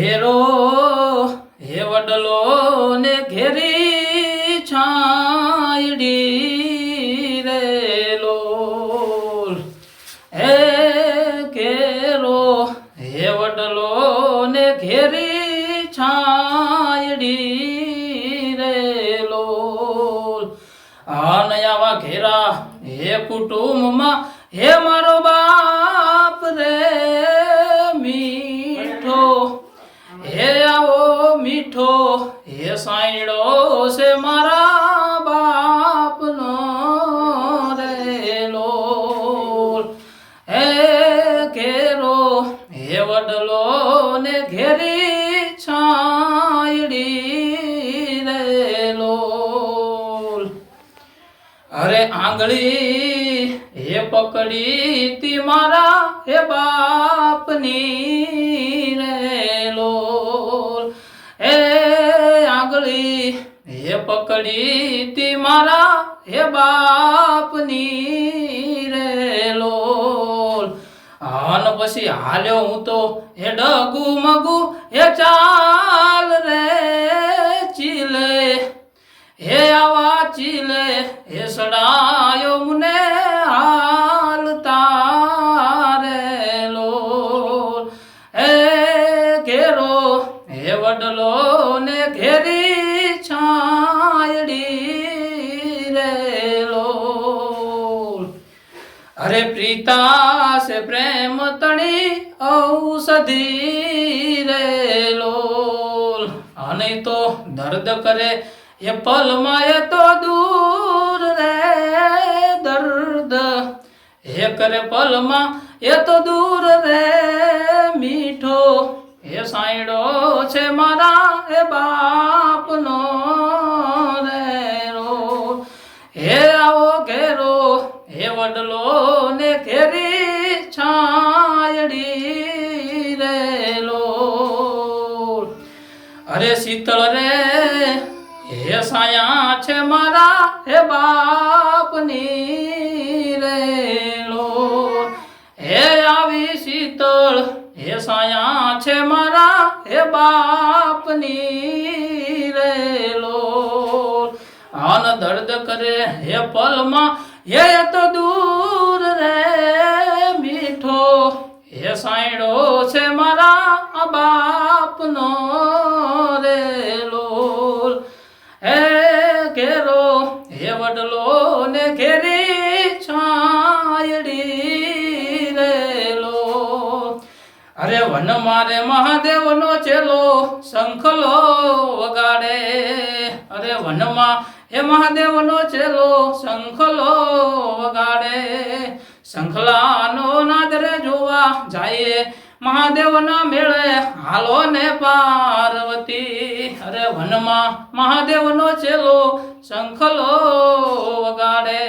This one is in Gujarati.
ઘેરો હે વડલો ને ઘેરી છાયડી રે લોલ હે ઘેરો હે વડલો ને ઘેરી છાયડી રે લોલ આનયાવા ઘેરા હે કુટુંબમાં હે મારો બાપ રે મીઠો હે આવો મીઠો હે સાંયડો છે મારા બાપનો રે લોલ હે ઘેરો હે વડલો ને ઘેરી છાયડી રે લોલ અરે આંગળી હે પકડી તી મારા હે બાપની રે લોલ હે આંગળી હે પકડી તી મારા હે બાપની રે લોલ આન પછી હાલ્યો હું તો હે ડગુ મગુ હે ચાલ રે ચીલે હે આવા ચીલે હે સડાયો મુને હાલતા રે લોલ હે ઘેરો હે વડલો ને ઘેરી છાયડી રે લોલ અરે પ્રીતા સે પ્રેમ તણી ઔષધી રે લોલ અને તો દર્દ કરે ये पल माय तो दूर रे दर्द हे करे पल मा ये तो दूर रे मीठो हे साइडो छे मारा हे बाप नो रे रो हे आओ घेरो हे वडलो ने घेरी छायडी रे लो अरे शीतल रे हे साया छे मारा हे बापनी रे लोल हे आवी शीतल हे साया छे मारा हे बापनी रे लोल आन दर्द करे हे पल मा ये तो दूर रे मीठो हे साइडो छे मारा बापनो रे लोल હે ઘેરો હે વડલો ને ઘેરી છાયડી રે લો અરે વન મારે મહાદેવનો ચેલો શંખલો વગાડે અરે વનમાં હે મહાદેવનો ચેલો શંખલો વગાડે શંખલાનો નાદ રે જોવા જાય મહાદેવના મેળે હાલો ને પાર્વતી અરે વનમાં મહાદેવનો ચેલો શંખલો વગાડે